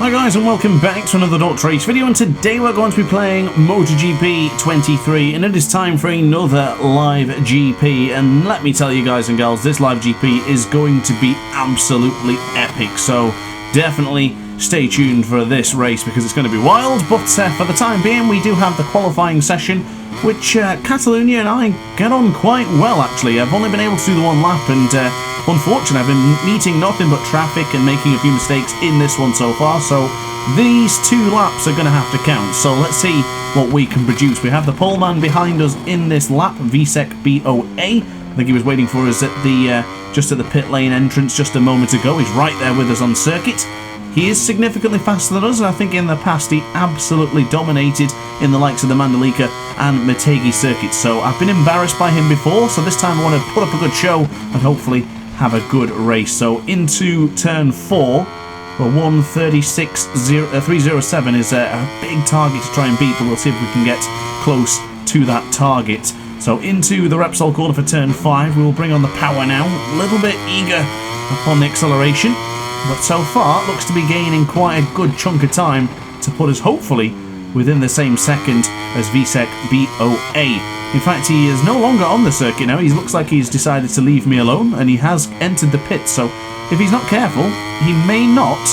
Hi guys, and welcome back to another DrAce video, and today we're going to be playing MotoGP 23, and it is time for another live GP. And let me tell you guys and girls, this live GP is going to be absolutely epic, so definitely stay tuned for this race because it's going to be wild. But for the time being, we do have the qualifying session, which Catalunya and I get on quite well actually. I've only been able to do the one lap, and unfortunately I've been meeting nothing but traffic and making a few mistakes in this one so far, so these 2 laps are going to have to count. So let's see what we can produce. We have the pole man behind us in this lap, VSEC BOA. I think he was waiting for us at the just at the pit lane entrance just a moment ago. He's right there with us on circuit. He is significantly faster than us, and I think in the past he absolutely dominated in the likes of the Mandalika and Motegi circuits. So I've been embarrassed by him before, so this time I want to put up a good show and hopefully have a good race. So into turn 4, well, 1:36.307 is a big target to try and beat, but we'll see if we can get close to that target. So into the Repsol corner for turn 5, we will bring on the power now. A little bit eager upon the acceleration, but so far it looks to be gaining quite a good chunk of time to put us hopefully within the same second as VSEC BOA. In fact, he is no longer on the circuit now. He looks like he's decided to leave me alone, and he has entered the pit, so if he's not careful, he may not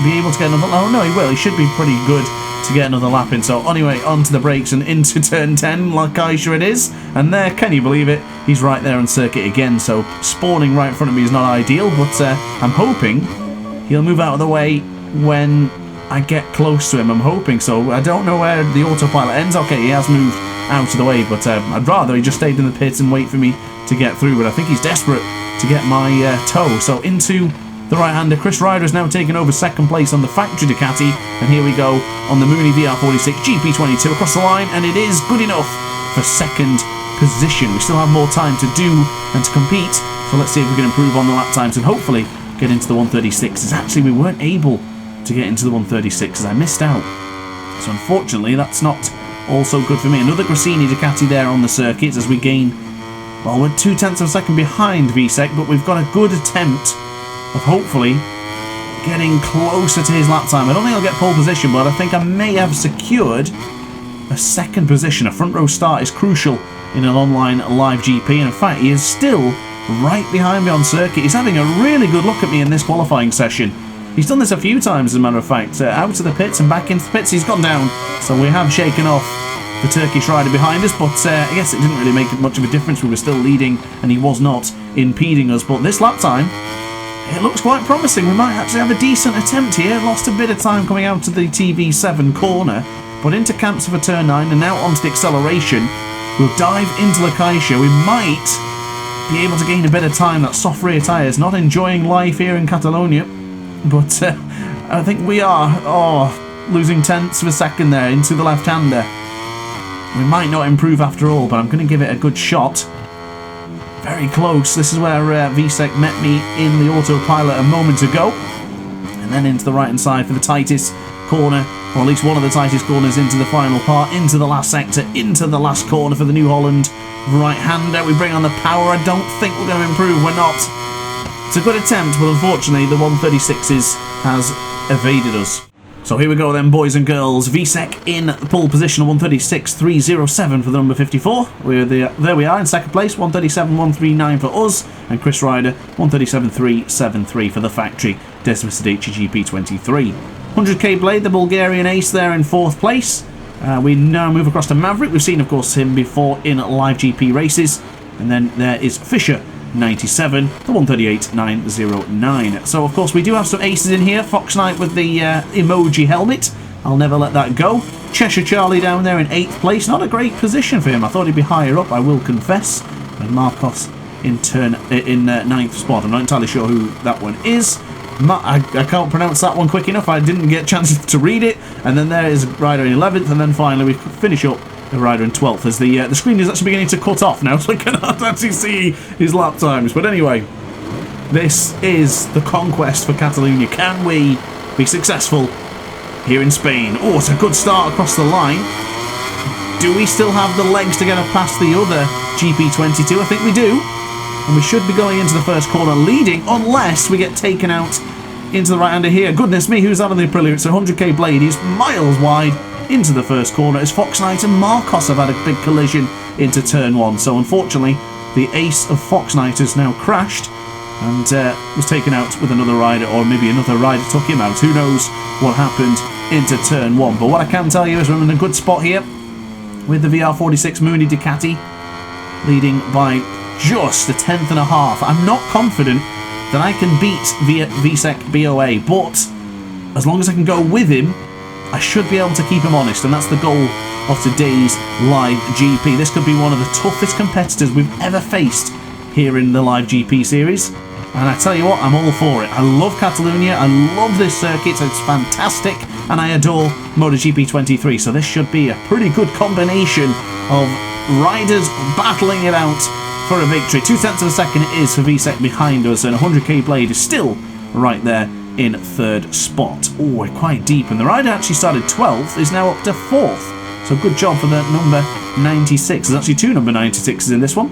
be able to get another... Oh no, he will. He should be pretty good to get another lap in. So anyway, onto the brakes and into turn 10, like I sure it is. And there, can you believe it? He's right there on circuit again, so spawning right in front of me is not ideal, but I'm hoping he'll move out of the way when I get close to him. I'm hoping so. I don't know where the autopilot ends. Okay, he has moved out of the way, but I'd rather he just stayed in the pit and wait for me to get through, but I think he's desperate to get my toe. So into the right-hander, Chris Ryder is now taking over second place on the factory Ducati, and here we go on the Mooney VR46 GP22 across the line, and it is good enough for second position. We still have more time to do and to compete, so let's see if we can improve on the lap times and hopefully get into the 136s. Actually, we weren't able to get into the 136s. I missed out, so unfortunately that's not also good for me. Another Grassini Ducati there on the circuit as we gain, well, we're 0.2 of a second behind VSEC, but we've got a good attempt of hopefully getting closer to his lap time. I don't think I'll get pole position, but I think I may have secured a second position. A front row start is crucial in an online live GP, and in fact he is still right behind me on circuit. He's having a really good look at me in this qualifying session. He's done this a few times, as a matter of fact. Out of the pits and back into the pits. He's gone down, so we have shaken off the Turkish rider behind us, but I guess it didn't really make much of a difference. We were still leading and he was not impeding us, but this lap time, it looks quite promising. We might actually have a decent attempt here. Lost a bit of time coming out to the TV7 corner, but into camps for turn 9 and now onto the acceleration. We'll dive into Lacaisha. We might be able to gain a bit of time. That soft rear tyres, not enjoying life here in Catalonia, but I think we are losing tenths of a second there into the left-hander. We might not improve after all, but I'm going to give it a good shot. Very close. This is where VSEC met me in the autopilot a moment ago, and then into the right-hand side for the tightest corner, or at least one of the tightest corners into the final part, into the last sector, into the last corner for the New Holland right-hander. We bring on the power. I don't think we're going to improve. We're not. It's a good attempt, but unfortunately the 136s has evaded us. So here we go then, boys and girls. VSEC in pole position, 136.307 for the number 54. There we are in second place, 137.139 for us, and Chris Ryder 137.373 for the factory Decimus Adichie GP23. 100k Blade, the Bulgarian ace, there in fourth place. We now move across to Maverick. We've seen, of course, him before in live GP races, and then there is Fisher 97, the 138.909. So of course we do have some aces in here. Fox Knight with the emoji helmet, I'll never let that go. Cheshire Charlie down there in 8th place, not a great position for him. I thought he'd be higher up, I will confess. And Marcos in 9th spot. I'm not entirely sure who that one is. I can't pronounce that one quick enough. I didn't get a chance to read it. And then there is Ryder in 11th, and then finally we finish up the Ryder in 12th as the screen is actually beginning to cut off now, so I cannot actually see his lap times. But anyway, this is the Conquest for Catalunya. Can we be successful here in Spain? Oh, it's a good start across the line. Do we still have the legs to get past the other GP22? I think we do. And we should be going into the first corner leading, unless we get taken out into the right-hander here. Goodness me, who's out on the Aprilia? It's a 100k blade. He's miles wide into the first corner as Fox Knight and Marcos have had a big collision into turn 1. So unfortunately, the ace of Fox Knight has now crashed and was taken out with another rider, or maybe another rider took him out. Who knows what happened into turn 1. But what I can tell you is we're in a good spot here with the VR46 Mooney Ducati leading by just a tenth and a half. I'm not confident that I can beat VSEC BOA, but as long as I can go with him, I should be able to keep him honest, and that's the goal of today's live GP. This could be one of the toughest competitors we've ever faced here in the live GP series, and I tell you what, I'm all for it. I love Catalunya, I love this circuit, it's fantastic, and I adore MotoGP 23, so this should be a pretty good combination of riders battling it out for a victory. 0.2 of a second it is for VSEC behind us, and 100k blade is still right there in third spot. Oh, we're quite deep, and the rider actually started 12th, is now up to 4th. So good job for the number 96. There's actually 2 number 96s in this one.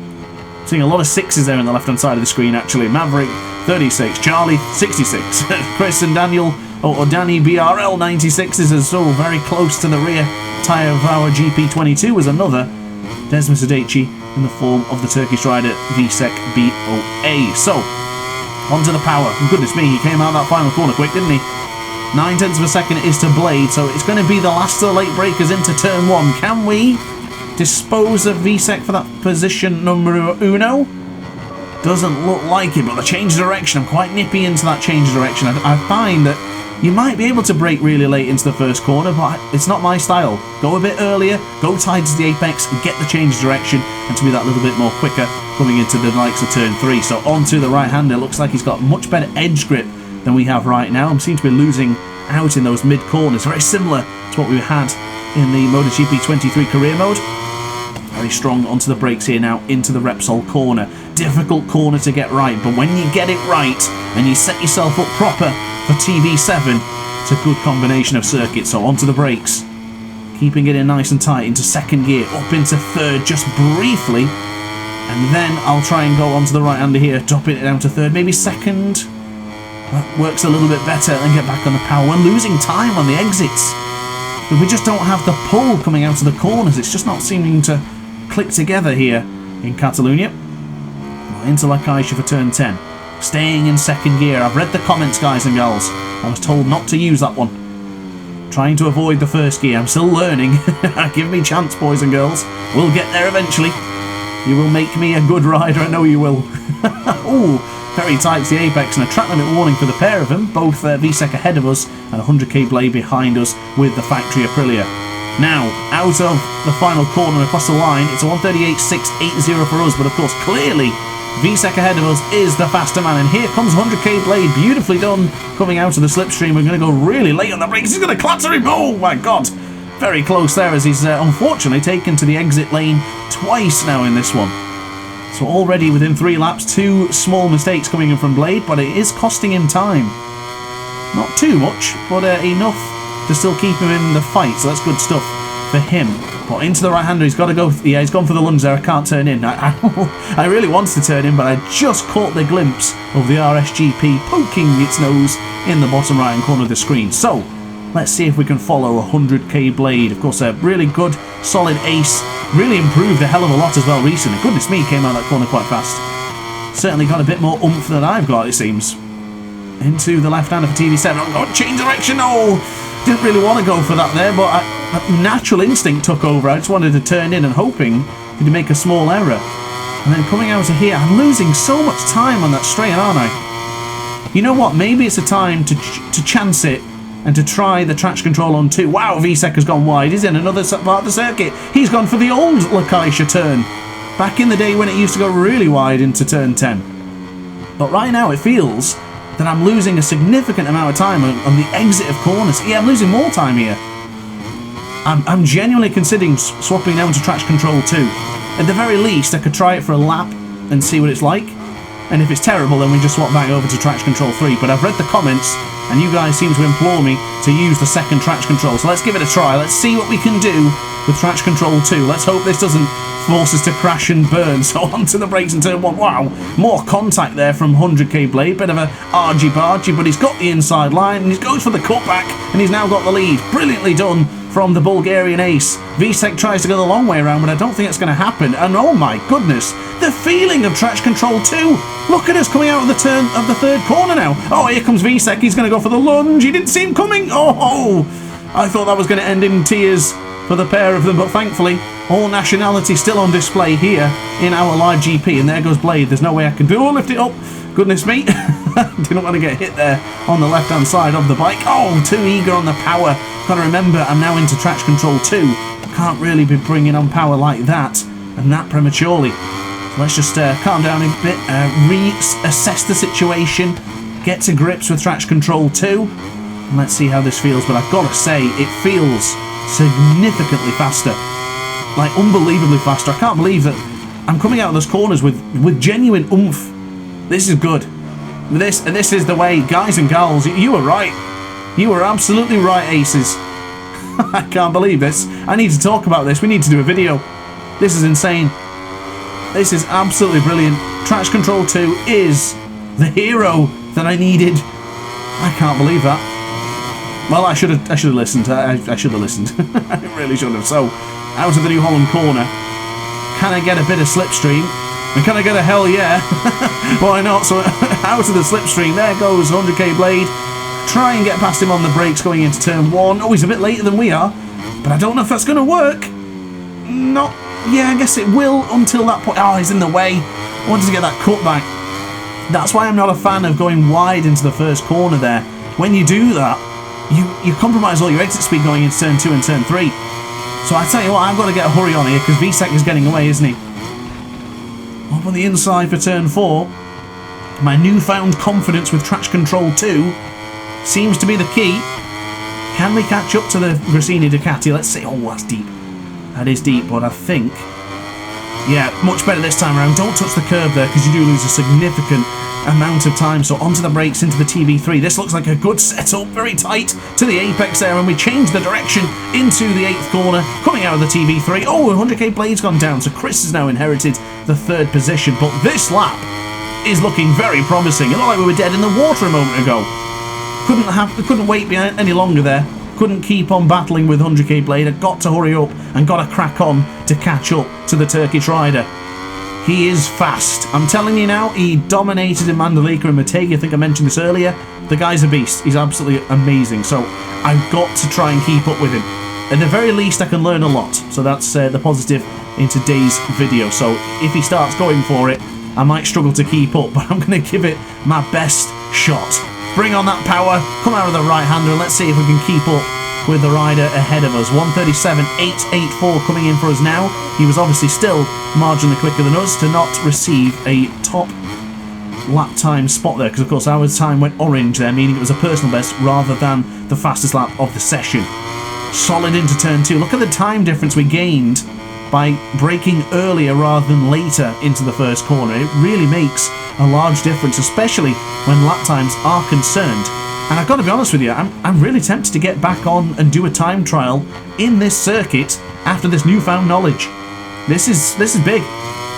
Seeing a lot of 6s there on the left hand side of the screen actually. Maverick 36, Charlie 66, Chris and Daniel, or Danny BRL 96s are so very close to the rear tyre of our GP22 was another Desmond Sadeci in the form of the Turkish rider VSEC BOA. So, onto the power. Goodness me, he came out that final corner quick, didn't he? 0.9 of a second it is to Blade, so it's going to be the last of the late breakers into turn 1. Can we dispose of VSEC for that position numero uno? Doesn't look like it, but the change of direction, I'm quite nippy into that change of direction. I find that you might be able to brake really late into the first corner, but it's not my style. Go a bit earlier, go tight to the apex and get the change of direction, and to be that little bit more quicker coming into the likes of turn 3. So onto the right hander, looks like he's got much better edge grip than we have right now. I seem to be losing out in those mid corners, very similar to what we had in the MotoGP 23 career mode. Very strong onto the brakes here now into the Repsol corner. Difficult corner to get right, but when you get it right and you set yourself up proper for TV7, it's a good combination of circuits. So onto the brakes, keeping it in nice and tight into second gear, up into third just briefly, and then I'll try and go onto the right hander here, dropping it down to third, maybe second. That works a little bit better, and get back on the power. We're losing time on the exits, but we just don't have the pull coming out of the corners. It's just not seeming to click together here in Catalunya. Into La Caixa for turn 10. Staying in second gear. I've read the comments, guys and gals. I was told not to use that one. Trying to avoid the first gear. I'm still learning. Give me a chance, boys and girls. We'll get there eventually. You will make me a good rider, I know you will. Ooh, very tight to the apex, and a track limit warning for the pair of them. Both VSEC ahead of us and 100k blade behind us with the factory Aprilia. Now, out of the final corner across the line, it's a 138.680 for us, but of course, clearly, VSEC ahead of us is the faster man, and here comes 100k blade, beautifully done, coming out of the slipstream. We're going to go really late on the brakes. He's going to clatter him. Oh my god, very close there, as he's unfortunately taken to the exit lane twice now in this one. So already within 3 laps, 2 small mistakes coming in from Blade, but it is costing him time. Not too much, but enough to still keep him in the fight, so that's good stuff for him. But into the right-hander, he's got to go. Yeah, he's gone for the lunge there. I can't turn in. I really wanted to turn in, but I just caught the glimpse of the RSGP poking its nose in the bottom right-hand corner of the screen. So, let's see if we can follow 100k blade. Of course, a really good, solid ace. Really improved a hell of a lot as well recently. Goodness me, came out that corner quite fast. Certainly got a bit more oomph than I've got, it seems. Into the left-hander for TV7. Oh, God, change direction. Oh, didn't really want to go for that there, but natural instinct took over. I just wanted to turn in and hoping to make a small error. And then coming out of here, I'm losing so much time on that straight, aren't I? You know what? Maybe it's a time to chance it and to try the traction control on 2. Wow, VSEC has gone wide. He's in another part of the circuit. He's gone for the old La Caixa turn. Back in the day when it used to go really wide into turn 10. But right now it feels that I'm losing a significant amount of time on the exit of corners. Yeah, I'm losing more time here. I'm genuinely considering swapping down to traction control 2. At the very least, I could try it for a lap and see what it's like. And if it's terrible, then we just swap back over to traction control 3. But I've read the comments, and you guys seem to implore me to use the second traction control. So let's give it a try. Let's see what we can do with traction control 2. Let's hope this doesn't forces to crash and burn. So onto the brakes in turn 1. Wow, more contact there from 100k Blade. Bit of a argy-bargy, but he's got the inside line and he goes for the cutback and he's now got the lead. Brilliantly done from the Bulgarian ace. Visek tries to go the long way around, but I don't think it's going to happen. And oh my goodness, the feeling of traction control 2. Look at us coming out of the turn of the third corner now. Oh, here comes Visek. He's going to go for the lunge. He didn't see him coming. Oh, I thought that was going to end in tears for the pair of them, but thankfully all nationality still on display here in our live GP. And there goes Blade. There's no way I can do. Oh, lift it up. Goodness me. Didn't want to get hit there on the left hand side of the bike. Oh, too eager on the power. Got to remember, I'm now into traction control 2. Can't really be bringing on power like that and that prematurely. So let's just calm down a bit, reassess the situation, get to grips with traction control 2, and let's see how this feels. But I've got to say, it feels significantly faster, like unbelievably faster. I can't believe that I'm coming out of those corners with genuine oomph. This is good. This is the way, guys and gals. You were right. You were absolutely right, aces. I can't believe this. I need to talk about this. We need to do a video. This is insane. This is absolutely brilliant. Traction control 2 is the hero that I needed. I can't believe that. Well, I should have listened. I should have listened. I really should have. So, out of the New Holland corner. Can I get a bit of slipstream? And can I get a hell yeah? Why not? So, out of the slipstream. There goes 100k Blade. Try and get past him on the brakes going into turn 1. Oh, he's a bit later than we are. But I don't know if that's going to work. Not... Yeah, I guess it will until that point. Oh, he's in the way. I wanted to get that cutback. That's why I'm not a fan of going wide into the first corner there. When you do that, you compromise all your exit speed going into turn 2 and turn 3. So I tell you what, I've got to get a hurry on here because Visek is getting away, isn't he? Up on the inside for turn 4. My newfound confidence with traction control 2 seems to be the key. Can we catch up to the Gresini Ducati? Let's see. Oh, that's deep. That is deep, but I think... Yeah, much better this time around. Don't touch the curb there because you do lose a significant amount of time. So onto the brakes into the TV3. This looks like a good setup. Very tight to the apex there. And we change the direction into the 8th corner. Coming out of the TV3. Oh, 100k Blade's gone down. So Chris has now inherited the 3rd position. But this lap is looking very promising. It looked like we were dead in the water a moment ago. Couldn't wait any longer there. Couldn't keep on battling with 100k Blade. I got to hurry up and got to crack on to catch up to the Turkish rider. He is fast. I'm telling you now, he dominated in Mandalika and Motegi. I think I mentioned this earlier. The guy's a beast. He's absolutely amazing. So I've got to try and keep up with him. At the very least, I can learn a lot. So that's the positive in today's video. So if he starts going for it, I might struggle to keep up, but I'm going to give it my best shot. Bring on that power, come out of the right-hander, and let's see if we can keep up with the rider ahead of us. 137.884 coming in for us now. He was obviously still marginally quicker than us to not receive a top lap time spot there, because of course our time went orange there, meaning it was a personal best rather than the fastest lap of the session. Solid into turn 2. Look at the time difference we gained by braking earlier rather than later into the first corner. It really makes a large difference, especially when lap times are concerned. And I've got to be honest with you, I'm really tempted to get back on and do a time trial in this circuit after this newfound knowledge. This is big.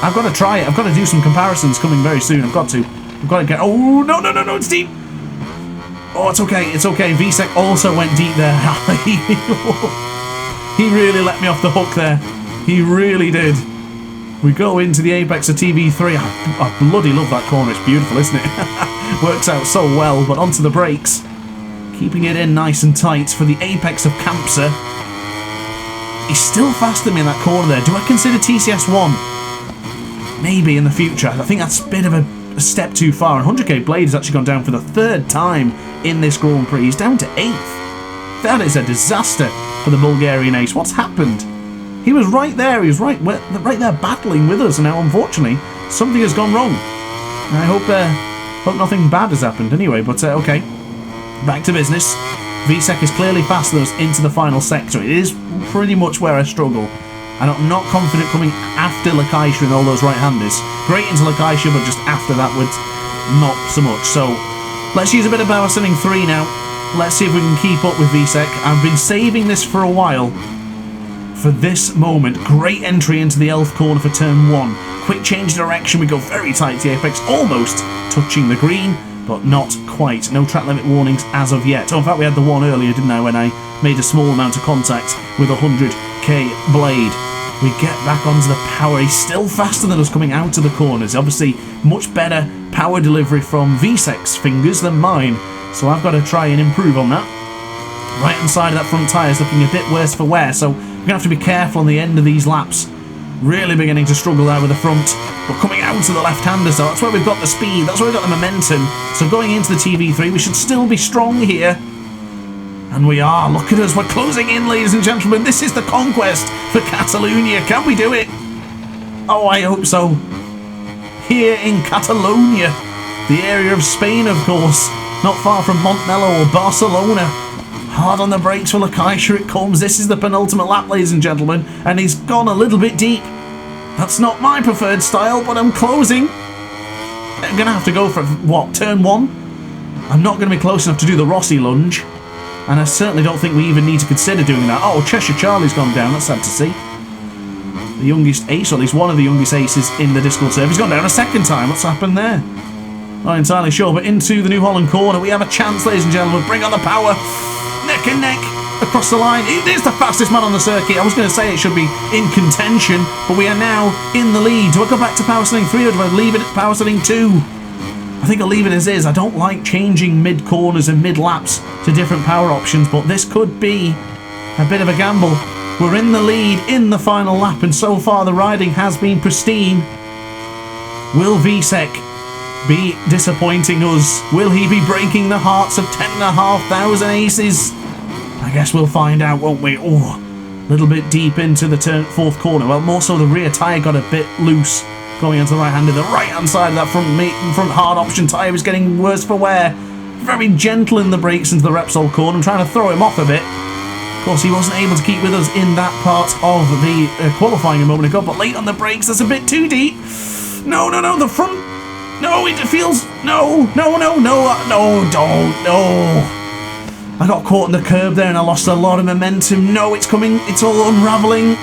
I've got to try it. I've got to do some comparisons coming very soon. I've got to get... Oh, no, it's deep. Oh, it's okay. Visek also went deep there. He really let me off the hook there. He really did. We go into the apex of TV3. I bloody love that corner. It's beautiful, isn't it? Works out so well. But onto the brakes. Keeping it in nice and tight for the apex of Kampsa. He's still faster than me in that corner there. Do I consider TCS 1? Maybe in the future. I think that's a bit of a step too far. And 100k Blade has actually gone down for the 3rd time in this Grand Prix. He's down to 8th. That is a disaster for the Bulgarian ace. What's happened? He was right there. He was right there battling with us. And now, unfortunately, something has gone wrong. I hope nothing bad has happened anyway. But, okay. Back to business. Visek is clearly faster than us into the final sector. It is pretty much where I struggle. And I'm not confident coming after Lakaisha and all those right-handers. Great into Lakaisha, but just after that would not so much. So, let's use a bit of power sending 3 now. Let's see if we can keep up with Visek. I've been saving this for a while. for this moment. Great entry into the 11th corner for turn 1. Quick change of direction, we go very tight to the apex, almost touching the green, but not quite. No track limit warnings as of yet. Oh, in fact, we had the one earlier, didn't I, when I made a small amount of contact with a 100k blade. We get back onto the power. He's still faster than us coming out of the corners. Obviously, much better power delivery from Vsek's fingers than mine, so I've got to try and improve on that. Right hand side of that front tyre is looking a bit worse for wear, so we're going to have to be careful on the end of these laps. Really beginning to struggle there with the front, but coming out to the left-hander, so that's where we've got the speed, that's where we've got the momentum. So going into the TV3, we should still be strong here. And we are. Look at us, we're closing in, ladies and gentlemen. This is the Conquest for Catalunya. Can we do it? Oh, I hope so. Here in Catalonia, the area of Spain, of course, not far from Montmello or Barcelona. Hard on the brakes for Lakaisha it comes. This is the penultimate lap, ladies and gentlemen, and he's gone a little bit deep. That's not my preferred style, but I'm closing. I'm going to have to go for, what, turn 1? I'm not going to be close enough to do the Rossi lunge, and I certainly don't think we even need to consider doing that. Oh, Cheshire Charlie's gone down, that's sad to see. The youngest ace, or at least one of the youngest aces in the Discord server. He's gone down a second time. What's happened there? Not entirely sure, but into the New Holland corner, we have a chance, ladies and gentlemen. Bring on the power. Neck and neck across the line. It is the fastest man on the circuit. I was going to say it should be in contention, but we are now in the lead. Do I go back to power setting 3 or do I leave it at power setting 2? I think I'll leave it as is. I don't like changing mid-corners and mid-laps to different power options, but this could be a bit of a gamble. We're in the lead in the final lap, and so far the riding has been pristine. Will Vsek be disappointing us? Will he be breaking the hearts of 10,500 aces? I guess we'll find out, won't we? Oh, a little bit deep into the 4th corner. Well, more so the rear tyre got a bit loose going onto the right-hander. The right-hand side of that front hard option tyre is getting worse for wear. Very gentle in the brakes into the Repsol corner. I'm trying to throw him off a bit. Of course, he wasn't able to keep with us in that part of the qualifying a moment ago, but late on the brakes, that's a bit too deep. No, the front. No, it feels. No, don't, no. I got caught in the curb there and I lost a lot of momentum. No, it's coming. It's all unraveling.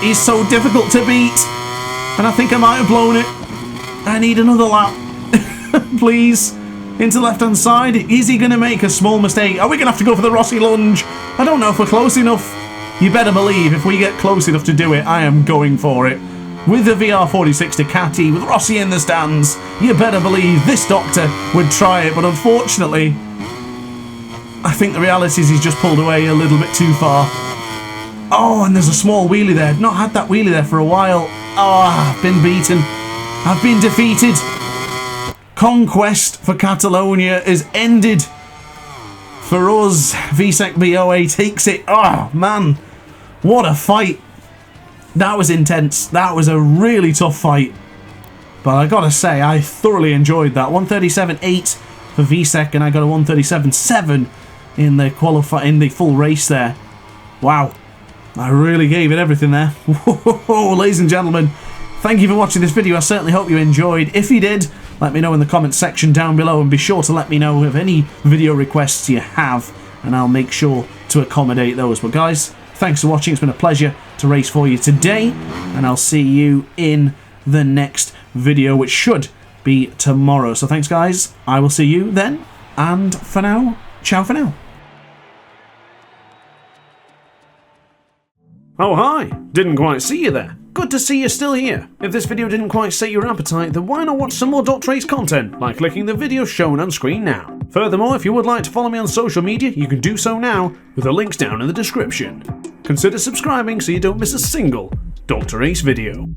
He's so difficult to beat. And I think I might have blown it. I need another lap. Please. Into the left-hand side. Is he going to make a small mistake? Are we going to have to go for the Rossi lunge? I don't know if we're close enough. You better believe if we get close enough to do it, I am going for it. With the VR46 Ducati, with Rossi in the stands, you better believe this doctor would try it. But unfortunately, I think the reality is he's just pulled away a little bit too far. Oh, and there's a small wheelie there. I've not had that wheelie there for a while. Oh, I've been beaten. I've been defeated. Conquest for Catalonia is ended. For us, Vsek BOA takes it. Oh, man. What a fight. That was intense. That was a really tough fight. But I gotta say, I thoroughly enjoyed that. 137.8 for Vsek, and I got a 137.7 in the full race there. Wow. I really gave it everything there. Whoa, ladies and gentlemen, thank you for watching this video. I certainly hope you enjoyed. If you did, let me know in the comments section down below, and be sure to let me know of any video requests you have, and I'll make sure to accommodate those. But guys, thanks for watching. It's been a pleasure to race for you today, and I'll see you in the next video, which should be tomorrow. So thanks, guys. I will see you then, and for now, ciao for now. Oh hi, didn't quite see you there. Good to see you're still here. If this video didn't quite set your appetite, then why not watch some more DrAce content by clicking the video shown on screen now. Furthermore, if you would like to follow me on social media, you can do so now with the links down in the description. Consider subscribing so you don't miss a single DrAce video.